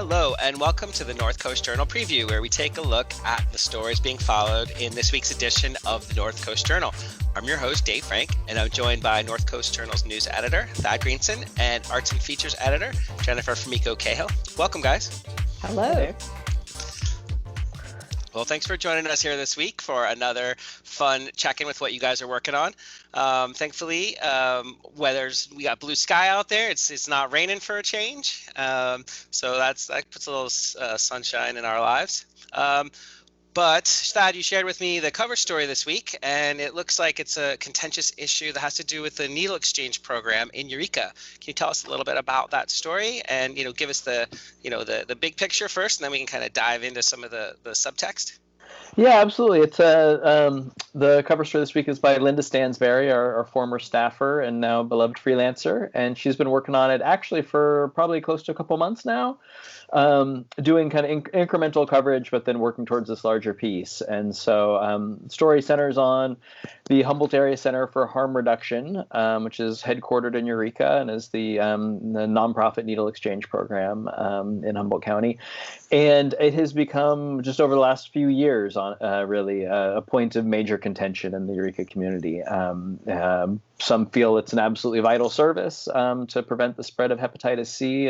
Hello, and welcome to the North Coast Journal Preview, where we take a look at the stories being followed in this week's edition of the North Coast Journal. I'm your host, Dave Frank, and I'm joined by North Coast Journal's news editor, Thad Greenson, and arts and features editor, Jennifer Fumiko Cahill. Welcome, guys. Hello. Hey. Well, thanks for joining us here this week for another fun check-in with what you guys are working on. Thankfully, we got blue sky out there. It's not raining for a change, so that puts a little sunshine in our lives. But Thad, you shared with me the cover story this week, and it looks like it's a contentious issue that has to do with the needle exchange program in Eureka. Can you tell us a little bit about that story and give us the big picture first, and then we can kind of dive into some of the subtext? Yeah, absolutely. It's the cover story this week is by Linda Stansberry, our former staffer and now beloved freelancer, and she's been working on it actually for probably close to a couple months now, doing kind of incremental coverage, but then working towards this larger piece. And so the story centers on the Humboldt Area Center for Harm Reduction, which is headquartered in Eureka and is the nonprofit needle exchange program in Humboldt County. And it has become, just over the last few years, really a point of major contention in the Eureka community. Some feel it's an absolutely vital service to prevent the spread of hepatitis C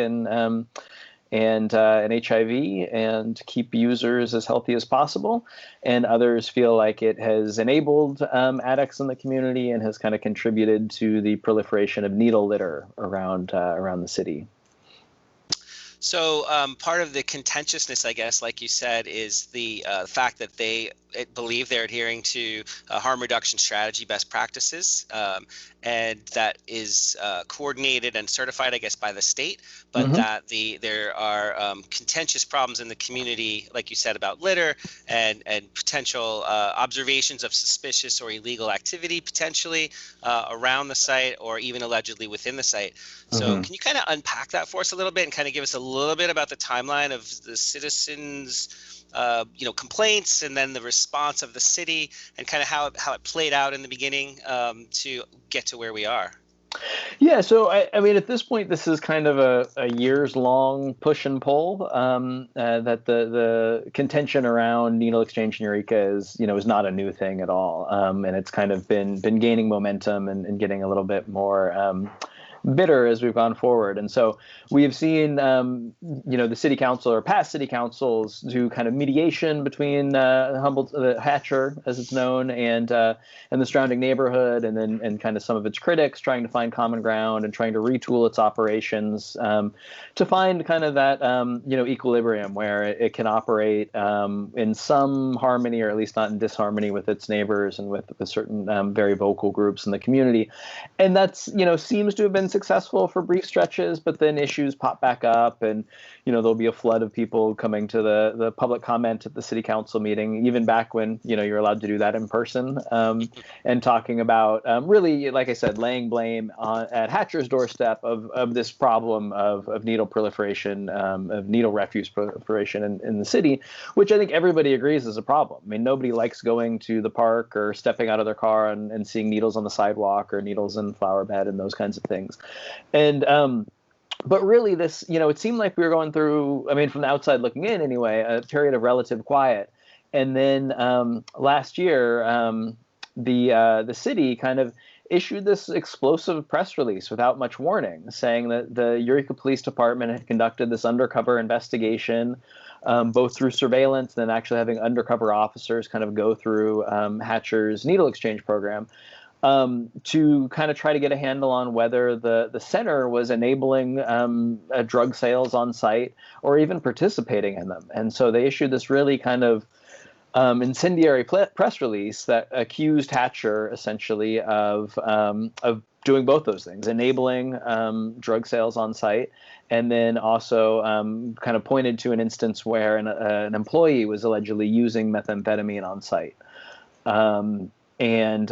and HIV and keep users as healthy as possible. And others feel like it has enabled addicts in the community and has kind of contributed to the proliferation of needle litter around the city. So part of the contentiousness, I guess, like you said, is the fact that they believe they're adhering to harm reduction strategy best practices, and that is coordinated and certified, I guess, by the state, but that there are contentious problems in the community, like you said, about litter and potential observations of suspicious or illegal activity potentially around the site or even allegedly within the site. So can you kind of unpack that for us a little bit and kind of give us a little bit about the timeline of the citizens' complaints and then the response of the city and kind of how it played out in the beginning to get to where we are? Yeah, so I mean, at this point, this is kind of a years-long push and pull. That the contention around needle exchange in Eureka is not a new thing at all, and it's kind of been gaining momentum and getting a little bit more bitter as we've gone forward. And so we have seen, the city council or past city councils do kind of mediation between Humboldt, Hatcher, as it's known, and the surrounding neighborhood, and then kind of some of its critics trying to find common ground and trying to retool its operations to find kind of that, equilibrium where it can operate in some harmony, or at least not in disharmony with its neighbors and with certain very vocal groups in the community. And that's, seems to have been successful for brief stretches, but then issues pop back up, and there'll be a flood of people coming to the public comment at the city council meeting, even back when you're allowed to do that in person, and talking about really, like I said, laying blame at Hatcher's doorstep of this problem of needle proliferation, of needle refuse proliferation in the city, which I think everybody agrees is a problem. I mean, nobody likes going to the park or stepping out of their car and seeing needles on the sidewalk or needles in the flower bed and those kinds of things. And but really this, it seemed like we were going through, I mean, from the outside looking in anyway, a period of relative quiet. And then last year, the city kind of issued this explosive press release without much warning, saying that the Eureka Police Department had conducted this undercover investigation, both through surveillance and then actually having undercover officers kind of go through Hatcher's needle exchange program, to kind of try to get a handle on whether the center was enabling drug sales on site or even participating in them. And so they issued this really kind of incendiary press release that accused Hatcher essentially of doing both those things, enabling drug sales on site, and then also kind of pointed to an instance where an employee was allegedly using methamphetamine on site. And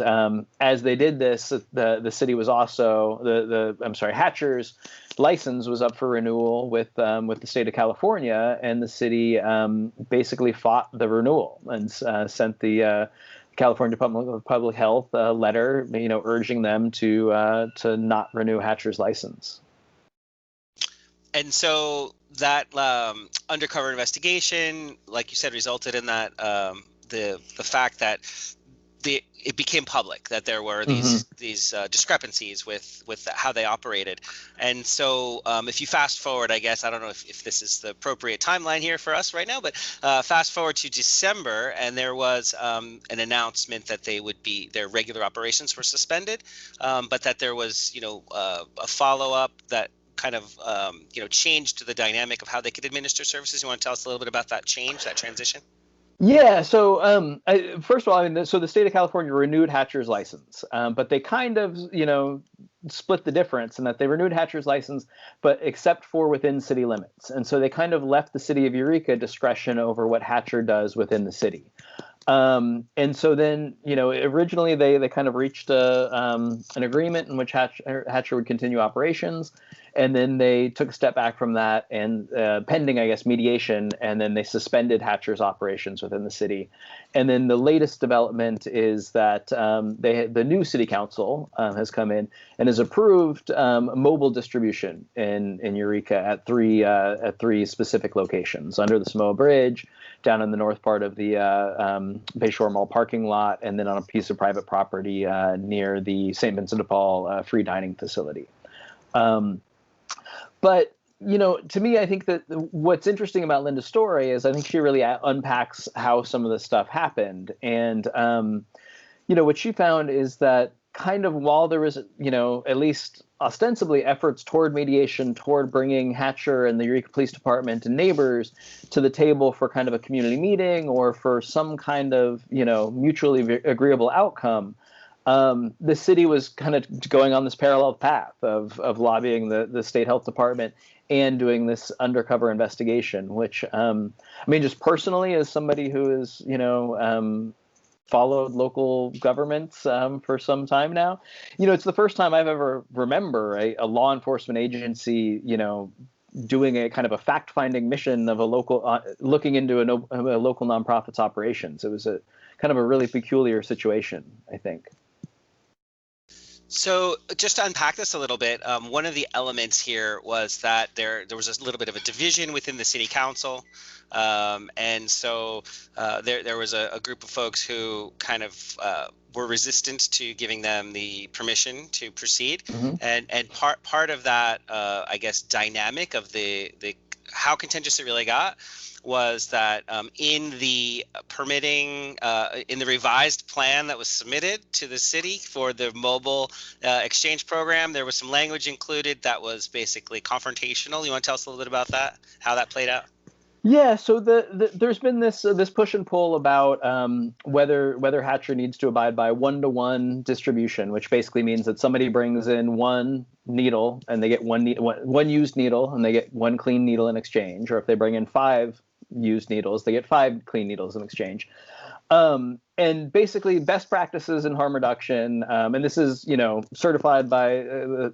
as they did this, the city was also Hatcher's license was up for renewal with the state of California, and the city basically fought the renewal and sent the California Department of Public Health a letter, urging them to not renew Hatcher's license. And so that undercover investigation, like you said, resulted in that the fact that it became public that there were these discrepancies with how they operated. And so if you fast forward, I guess, I don't know if this is the appropriate timeline here for us right now, but fast forward to December, and there was an announcement that their regular operations were suspended, but that there was, a follow-up that kind of, changed the dynamic of how they could administer services. You want to tell us a little bit about that change, that transition? Yeah. So, first of all, so the state of California renewed Hatcher's license, but they kind of, split the difference in that they renewed Hatcher's license, but except for within city limits. And so they kind of left the city of Eureka discretion over what Hatcher does within the city. And so then, originally they kind of reached an agreement in which Hatcher would continue operations. And then they took a step back from that and pending, I guess, mediation, and then they suspended Hatcher's operations within the city. And then the latest development is that the new city council has come in and has approved mobile distribution in Eureka at three specific locations: under the Samoa Bridge, down in the north part of the Bayshore Mall parking lot, and then on a piece of private property near the St. Vincent de Paul free dining facility. But, to me, I think that what's interesting about Linda's story is I think she really unpacks how some of this stuff happened. And, what she found is that kind of while there was, at least ostensibly efforts toward mediation, toward bringing Hatcher and the Eureka Police Department and neighbors to the table for kind of a community meeting or for some kind of, mutually agreeable outcome, the city was kind of going on this parallel path of lobbying the state health department and doing this undercover investigation, which, just personally, as somebody who is, followed local governments for some time now, it's the first time I've ever remember a law enforcement agency, doing a kind of a fact-finding mission of a local, looking into a local nonprofit's operations. It was a kind of a really peculiar situation, I think. So just to unpack this a little bit, one of the elements here was that there was a little bit of a division within the city council. And so there was a group of folks who kind of were resistant to giving them the permission to proceed. Mm-hmm. And part of that, I guess, dynamic of the how contentious it really got was that in the permitting, in the revised plan that was submitted to the city for the mobile exchange program, there was some language included that was basically confrontational. You want to tell us a little bit about that, how that played out? Yeah, so there's been this push and pull about whether Hatcher needs to abide by 1-to-1 distribution, which basically means that somebody brings in one needle and they get one used needle and they get one clean needle in exchange, or if they bring in 5 used needles, they get 5 clean needles in exchange. And basically best practices in harm reduction, and this is, certified by the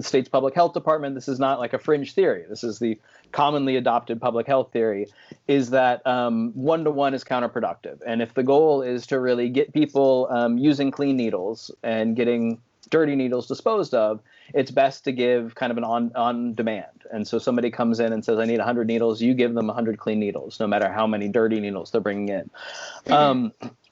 state's public health department. This is not like a fringe theory. This is the commonly adopted public health theory, is that 1-to-1 is counterproductive. And if the goal is to really get people using clean needles and getting dirty needles disposed of, it's best to give kind of an on demand. And so somebody comes in and says, I need 100 needles. You give them 100 clean needles, no matter how many dirty needles they're bringing in.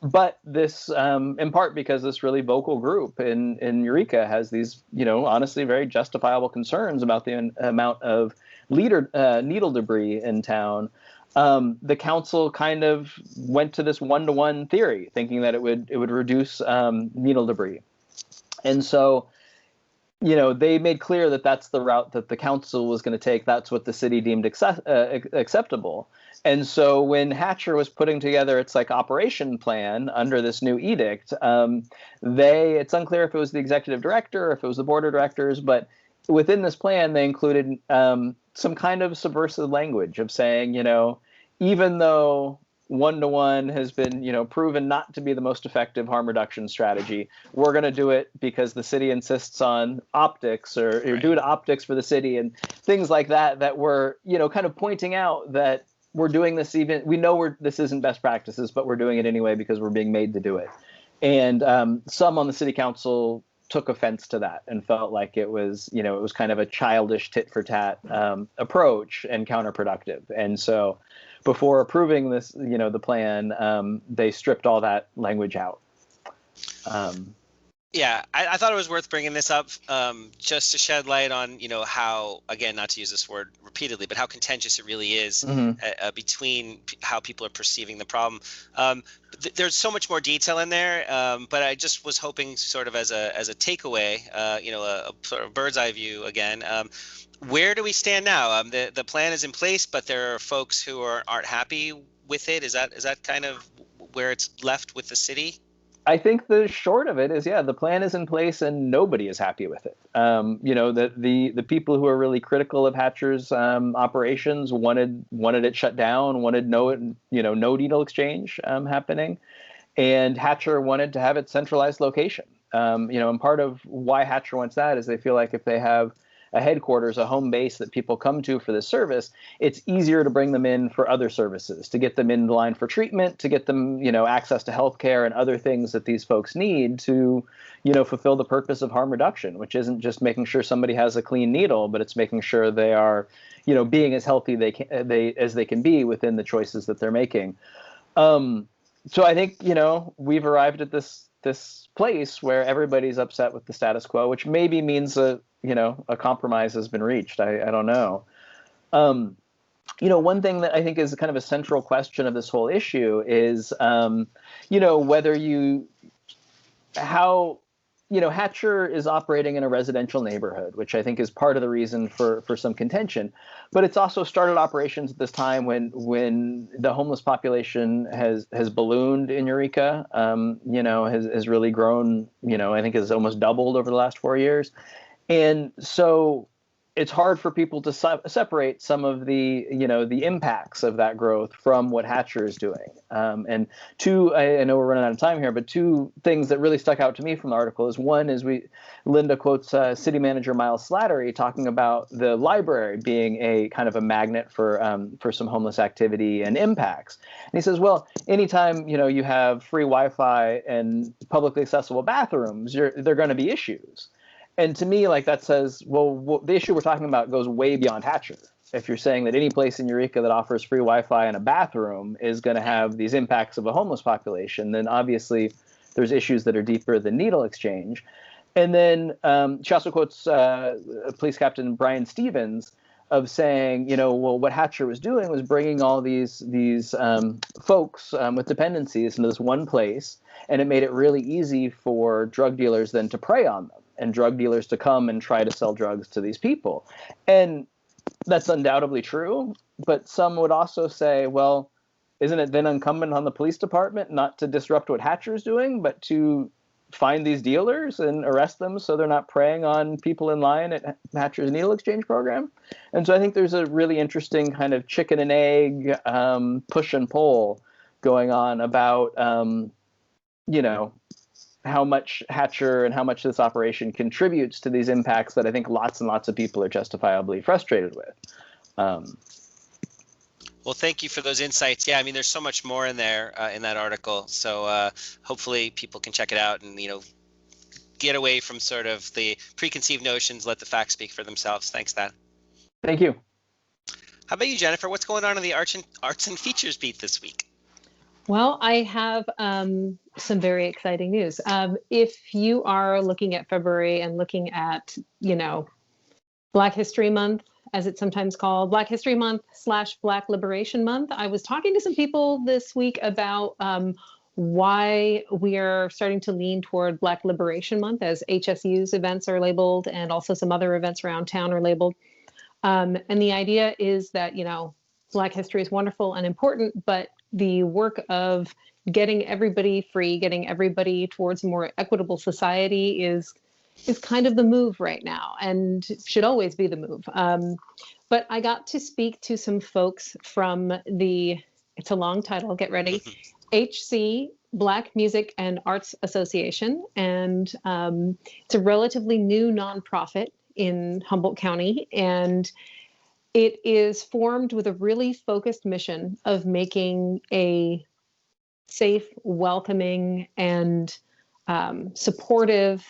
But this, in part because this really vocal group in Eureka has these, honestly very justifiable concerns about the amount of needle debris in town. The council kind of went to this 1-to-1 theory, thinking that it would reduce needle debris. And so, they made clear that that's the route that the council was going to take. That's what the city deemed acceptable. And so when Hatcher was putting together its operation plan under this new edict, it's unclear if it was the executive director or if it was the board of directors, but within this plan, they included some kind of subversive language of saying, even though 1-to-1 has been, proven not to be the most effective harm reduction strategy, we're going to do it because the city insists on optics or do it optics for the city and things like that were, kind of pointing out that we're doing this we know this isn't best practices, but we're doing it anyway because we're being made to do it. And some on the city council took offense to that and felt like it was, it was kind of a childish tit for tat approach and counterproductive. And so before approving this, the plan, they stripped all that language out. Yeah, I thought it was worth bringing this up just to shed light on, how, again, not to use this word repeatedly, but how contentious it really is between how people are perceiving the problem. There's so much more detail in there, but I just was hoping sort of as a takeaway, a sort of bird's eye view again. Where do we stand now? The plan is in place, but there are folks who aren't happy with it. Is that kind of where it's left with the city? I think the short of it is, the plan is in place and nobody is happy with it. That the people who are really critical of Hatcher's operations wanted it shut down, wanted no needle exchange happening, and Hatcher wanted to have its centralized location. And part of why Hatcher wants that is they feel like if they have a headquarters, a home base that people come to for this service, it's easier to bring them in for other services, to get them in line for treatment, to get them, access to healthcare and other things that these folks need to, fulfill the purpose of harm reduction, which isn't just making sure somebody has a clean needle, but it's making sure they are, being as healthy as they can be within the choices that they're making. So I think, we've arrived at this place where everybody's upset with the status quo, which maybe means a compromise has been reached. I don't know. One thing that I think is kind of a central question of this whole issue is, how Hatcher is operating in a residential neighborhood, which I think is part of the reason for some contention. But it's also started operations at this time when the homeless population has ballooned in Eureka, has really grown, I think has almost doubled over the last 4 years. And so it's hard for people to separate some of the impacts of that growth from what Hatcher is doing. And two, I know we're running out of time here, but two things that really stuck out to me from the article is one is Linda quotes City Manager Miles Slattery talking about the library being a kind of a magnet for some homeless activity and impacts. And he says, well, anytime you have free Wi-Fi and publicly accessible bathrooms, there are going to be issues. And to me, that says, well, the issue we're talking about goes way beyond Hatcher. If you're saying that any place in Eureka that offers free Wi-Fi and a bathroom is going to have these impacts of a homeless population, then obviously there's issues that are deeper than needle exchange. And then she also quotes Police Captain Brian Stevens of saying, what Hatcher was doing was bringing all these folks with dependencies into this one place, and it made it really easy for drug dealers then to prey on them, and drug dealers to come and try to sell drugs to these people. And that's undoubtedly true, but some would also say, well, isn't it then incumbent on the police department not to disrupt what Hatcher's doing, but to find these dealers and arrest them so they're not preying on people in line at Hatcher's needle exchange program? And so I think there's a really interesting kind of chicken and egg push and pull going on about, how much Hatcher and how much this operation contributes to these impacts that I think lots and lots of people are justifiably frustrated with. Well, thank you for those insights. Yeah, I mean, there's so much more in there in that article. So hopefully people can check it out and, get away from sort of the preconceived notions, let the facts speak for themselves. Thanks, Thad. Thank you. How about you, Jennifer? What's going on in the arts and features beat this week? Well, I have some very exciting news. If you are looking at February and looking at, Black History Month, as it's sometimes called, Black History Month / Black Liberation Month, I was talking to some people this week about why we are starting to lean toward Black Liberation Month, as HSU's events are labeled, and also some other events around town are labeled. And the idea is that, Black history is wonderful and important, but the work of getting everybody free, getting everybody towards a more equitable society is kind of the move right now, and should always be the move. But I got to speak to some folks from it's a long title, get ready, HC, Black Music and Arts Association. And it's a relatively new nonprofit in Humboldt County. And it is formed with a really focused mission of making a safe, welcoming, and supportive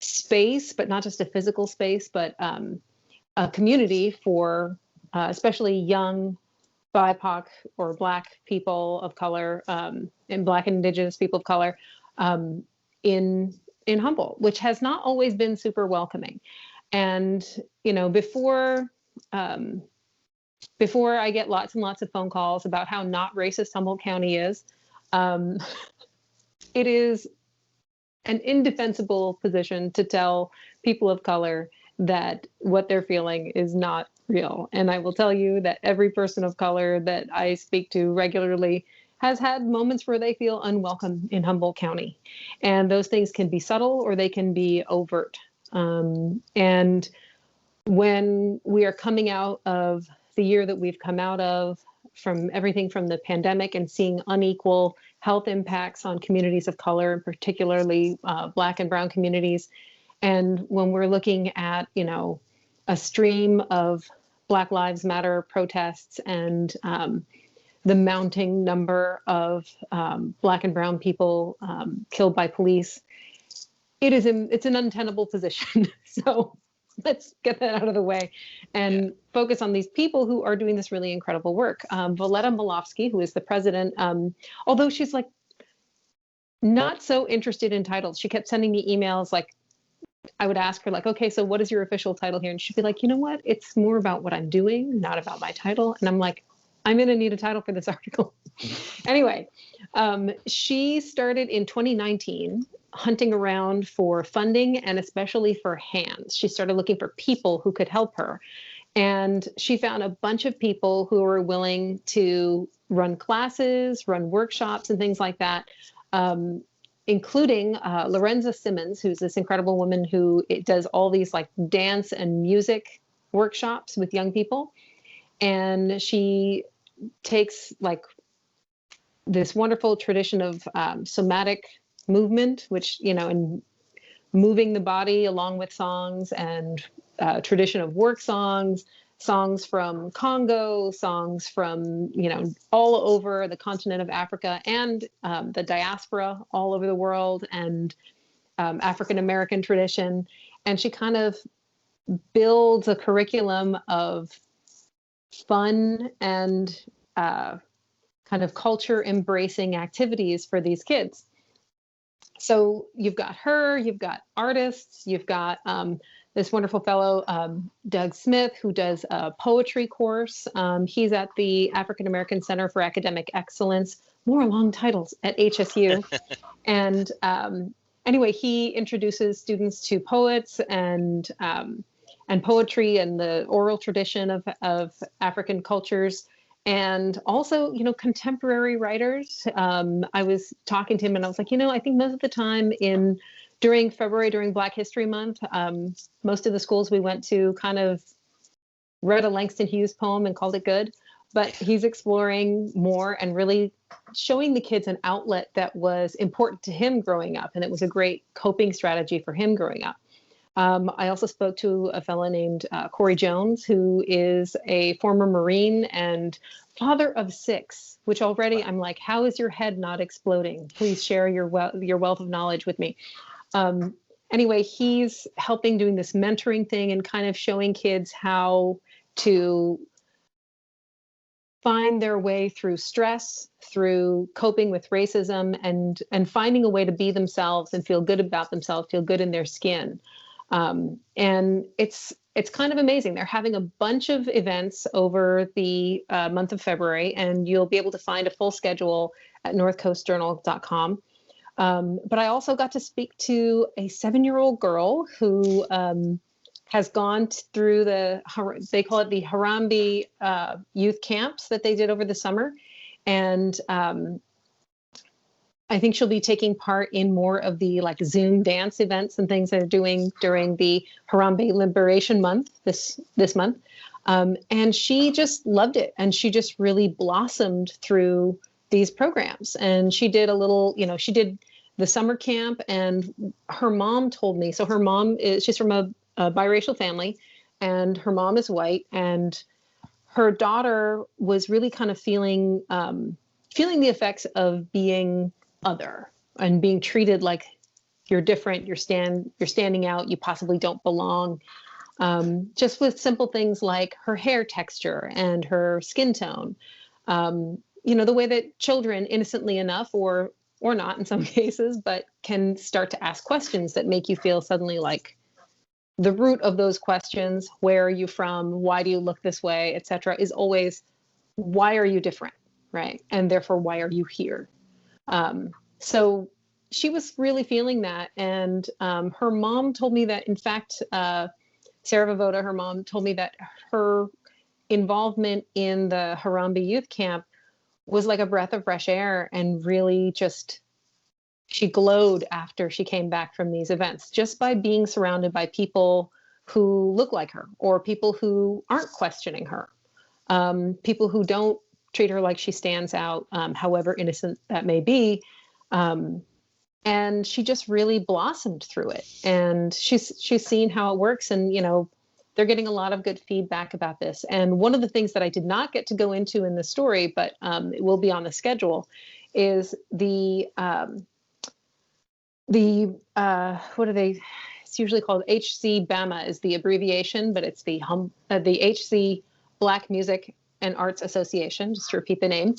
space, but not just a physical space, but a community for especially young BIPOC or Black people of color, and Black and Indigenous people of color in Humboldt, which has not always been super welcoming. And before I get lots and lots of phone calls about how not racist Humboldt County is, it is an indefensible position to tell people of color that what they're feeling is not real. And I will tell you that every person of color that I speak to regularly has had moments where they feel unwelcome in Humboldt County. And those things can be subtle or they can be overt. And when we are coming out of the year that we've come out of, from everything from the pandemic and seeing unequal health impacts on communities of color, and particularly Black and Brown communities, and when we're looking at, a stream of Black Lives Matter protests and the mounting number of Black and Brown people killed by police, it's an untenable position. So let's get that out of the way and focus on these people who are doing this really incredible work. Violetta Malofsky, who is the president, although she's like not so interested in titles, she kept sending me emails like, I would ask her like, okay, so what is your official title here? And she'd be like, you know what? It's more about what I'm doing, not about my title. And I'm like, I'm going to need a title for this article. Anyway, she started in 2019 hunting around for funding and especially for hands. She started looking for people who could help her. And she found a bunch of people who were willing to run classes, run workshops and things like that, including Lorenza Simmons, who's this incredible woman who does all these like dance and music workshops with young people. And she takes like this wonderful tradition of somatic movement, which, and moving the body along with songs, and tradition of work songs from Congo, songs from, all over the continent of Africa and the diaspora all over the world, and African-American tradition. And she kind of builds a curriculum of fun and kind of culture embracing activities for these kids. So you've got her, you've got artists, you've got this wonderful fellow, Doug Smith, who does a poetry course. He's at the African American Center for Academic Excellence, more long titles, at HSU. And anyway, he introduces students to poets and poetry and the oral tradition of African cultures. And also, contemporary writers. I was talking to him and I was like, I think most of the time during February, during Black History Month, most of the schools we went to kind of read a Langston Hughes poem and called it good. But he's exploring more and really showing the kids an outlet that was important to him growing up. And it was a great coping strategy for him growing up. I also spoke to a fellow named Corey Jones, who is a former Marine and father of 6, which already I'm like, how is your head not exploding? Please share your wealth of knowledge with me. Anyway, he's helping doing this mentoring thing and kind of showing kids how to find their way through stress, through coping with racism, and finding a way to be themselves and feel good about themselves, feel good in their skin. And it's kind of amazing. They're having a bunch of events over the month of February, and you'll be able to find a full schedule at northcoastjournal.com. But I also got to speak to a 7-year-old girl who has gone through they call it the Harambee youth camps that they did over the summer. And I think she'll be taking part in more of the like Zoom dance events and things they're doing during the Harambee Liberation Month this month. And she just loved it. And she just really blossomed through these programs. And she did she did the summer camp, and her mom told me, so her mom she's from a biracial family, and her mom is white, and her daughter was really kind of feeling the effects of being other and being treated like you're different, you're standing out, you possibly don't belong. Just with simple things like her hair texture and her skin tone. The way that children, innocently enough, or not in some cases, but can start to ask questions that make you feel suddenly like the root of those questions, where are you from, why do you look this way, etc., is always, why are you different, right? And therefore, why are you here? So she was really feeling that. And her mom told me that, in fact, Sarah Vovoda, her mom, told me that her involvement in the Harambee Youth Camp was like a breath of fresh air, and really just, she glowed after she came back from these events, just by being surrounded by people who look like her, or people who aren't questioning her, people who don't treat her like she stands out, however innocent that may be. And she just really blossomed through it. And she's seen how it works. And, they're getting a lot of good feedback about this. And one of the things that I did not get to go into in the story, but it will be on the schedule, is the what are they? It's usually called HC-BAMA is the abbreviation, but it's the HC Black Music and Arts Association, just to repeat the name.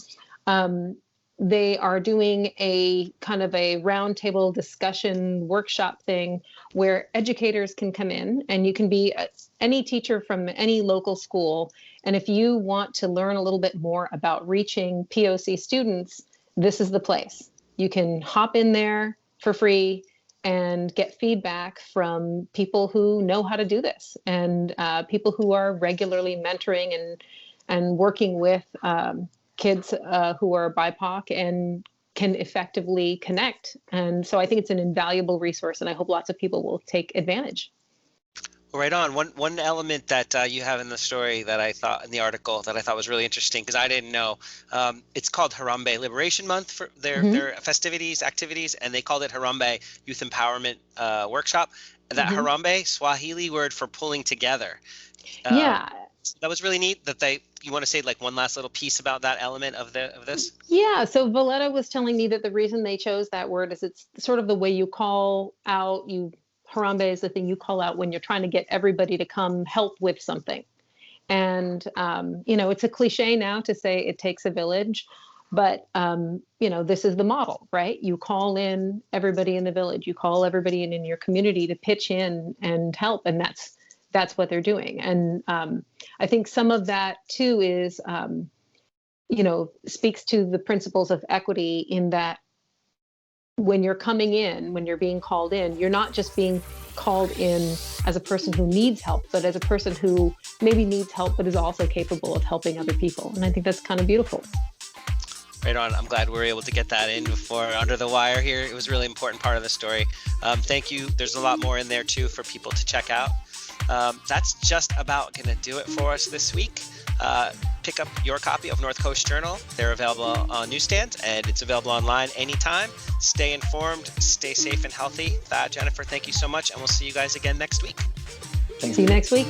They are doing a kind of a roundtable discussion workshop thing where educators can come in, and you can be any teacher from any local school. And if you want to learn a little bit more about reaching POC students, this is the place. You can hop in there for free and get feedback from people who know how to do this, and people who are regularly mentoring and working with kids who are BIPOC and can effectively connect. And so I think it's an invaluable resource, and I hope lots of people will take advantage. Right on. One element that you have in the story that I thought, in the article, that I thought was really interesting, because I didn't know, it's called Harambee Liberation Month for their festivities, activities, and they called it Harambee Youth Empowerment Workshop. That Harambee, Swahili word for pulling together. Yeah. That was really neat. You want to say like one last little piece about that element of this? Yeah. So Valletta was telling me that the reason they chose that word is it's sort of the way you call out. Harambee is the thing you call out when you're trying to get everybody to come help with something. And it's a cliche now to say it takes a village, but this is the model, right? You call in everybody in the village. You call everybody in your community to pitch in and help, and that's what they're doing. And I think some of that too is, speaks to the principles of equity, in that when you're coming in, when you're being called in, you're not just being called in as a person who needs help, but as a person who maybe needs help, but is also capable of helping other people. And I think that's kind of beautiful. Right on. I'm glad we were able to get that in before Under the Wire here. It was a really important part of the story. Thank you. There's a lot more in there too for people to check out. That's just about going to do it for us this week. Pick up your copy of North Coast Journal. They're available on newsstands, and it's available online anytime. Stay informed, stay safe and healthy. Jennifer, thank you so much, and we'll see you guys again next week. See you next week.